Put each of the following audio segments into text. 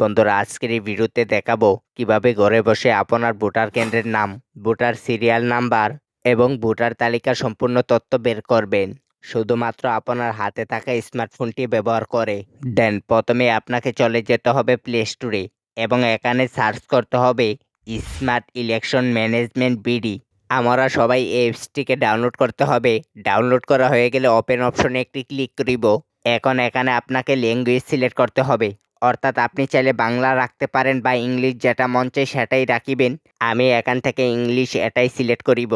বন্ধুরা, আজকের এই ভিডিওতে দেখাবো কিভাবে ঘরে বসে আপনার ভোটার কেন্দ্রের নাম, ভোটার সিরিয়াল নাম্বার এবং ভোটার তালিকার সম্পূর্ণ তথ্য বের করবেন শুধুমাত্র আপনার হাতে থাকা স্মার্টফোনটি ব্যবহার করে। দেন প্রথমে আপনাকে চলে যেতে হবে প্লে স্টোরে এবং এখানে সার্চ করতে হবে স্মার্ট ইলেকশন ম্যানেজমেন্ট বিডি। আমরা সবাই এই অ্যাপসটিকে ডাউনলোড করতে হবে। ডাউনলোড করা হয়ে গেলে ওপেন অপশনে একটি ক্লিক করিব। এখন এখানে আপনাকে ল্যাঙ্গুয়েজ সিলেক্ট করতে হবে, অর্থাৎ আপনি চাইলে বাংলা রাখতে পারেন বা ইংলিশ, যেটা মন চায় সেটাই রাখিবেন। আমি এখান থেকে ইংলিশ এটাই সিলেক্ট করিব।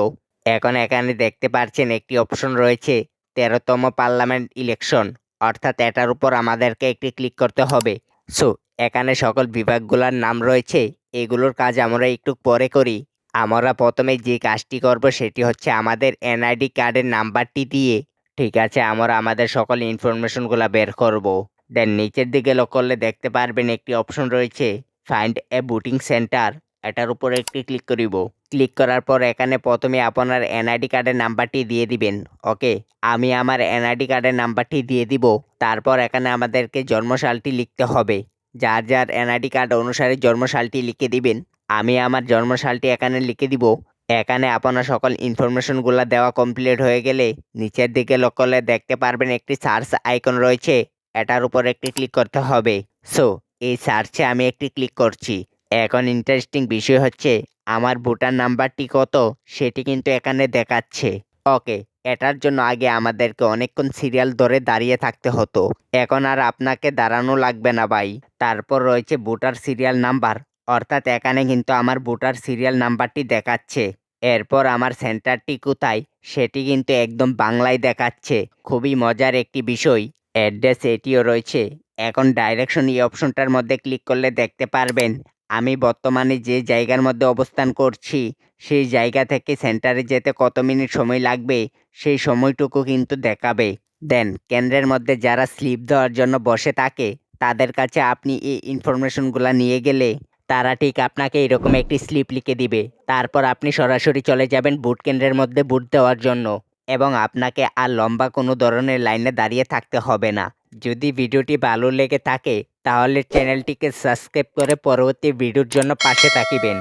এখন এখানে দেখতে পাচ্ছেন একটি অপশন রয়েছে 13তম পার্লামেন্ট ইলেকশন, অর্থাৎ এটার উপর আমাদেরকে একটি ক্লিক করতে হবে। সো এখানে সকল বিভাগগুলোর নাম রয়েছে, এগুলোর কাজ আমরা একটু পরে করি। আমরা প্রথমে যে কাজটি করব সেটি হচ্ছে আমাদের এনআইডি কার্ডের নাম্বারটি দিয়ে, ঠিক আছে, আমরা আমাদের সকল ইনফরমেশনগুলো বের করব। দেন নিচের দিকে লক্ষ্য করলে দেখতে পারবেন একটি অপশন রয়েছে ফাইন্ড এ ভোটিং সেন্টার, এটার উপরে একটি ক্লিক করিব। ক্লিক করার পর এখানে প্রথমে আপনার এনআইডি কার্ডের নাম্বারটি দিয়ে দিবেন। ওকে, আমি আমার এনআইডি কার্ডের নাম্বারটি দিয়ে দিব। তারপর এখানে আমাদেরকে জন্মসালটি লিখতে হবে। যার যার এনআইডি কার্ড অনুসারে জন্মসালটি লিখে দিবেন। আমি আমার জন্মসালটি এখানে লিখে দিব। এখানে আপনার সকল ইনফরমেশনগুলো দেওয়া কমপ্লিট হয়ে গেলে নিচের দিকে লক্ষ্য করলে দেখতে পারবেন একটি সার্চ আইকন রয়েছে, এটার উপর একটি ক্লিক করতে হবে। সো এই সার্চে আমি একটি ক্লিক করছি। এখন ইন্টারেস্টিং বিষয় হচ্ছে আমার ভোটার নাম্বারটি কত সেটি কিন্তু এখানে দেখাচ্ছে। ওকে, এটার জন্য আগে আমাদেরকে অনেকক্ষণ সিরিয়াল ধরে দাঁড়িয়ে থাকতে হতো, এখন আর আপনাকে দাঁড়ানো লাগবে না ভাই। তারপর রয়েছে ভোটার সিরিয়াল নাম্বার, অর্থাৎ এখানে কিন্তু আমার ভোটার সিরিয়াল নাম্বারটি দেখাচ্ছে। এরপর আমার সেন্টারটি কোথায় সেটি কিন্তু একদম বাংলায় দেখাচ্ছে। খুবই মজার একটি বিষয়। অ্যাড্রেস এটিও রয়েছে। এখন ডাইরেকশন এই অপশনটার মধ্যে ক্লিক করলে দেখতে পারবেন আমি বর্তমানে যে জায়গার মধ্যে অবস্থান করছি সেই জায়গা থেকে সেন্টারে যেতে কত মিনিট সময় লাগবে সেই সময়টুকু কিন্তু দেখাবে। দেন কেন্দ্রের মধ্যে যারা স্লিপ দেওয়ার জন্য বসে থাকে তাদের কাছে আপনি এই ইনফরমেশনগুলো নিয়ে গেলে তারা ঠিক আপনাকে এরকম একটি স্লিপ লিখে দিবে। তারপর আপনি সরাসরি চলে যাবেন ভোট কেন্দ্রের মধ্যে ভোট দেওয়ার জন্য এবং আপনাকে আর লম্বা কোনো ধরনের লাইনে দাঁড়িয়ে থাকতে হবে না। যদি ভিডিওটি ভালো লেগে থাকে তাহলে চ্যানেলটিকে সাবস্ক্রাইব করে পরবর্তী ভিডিওর জন্য পাশে থাকিবেন।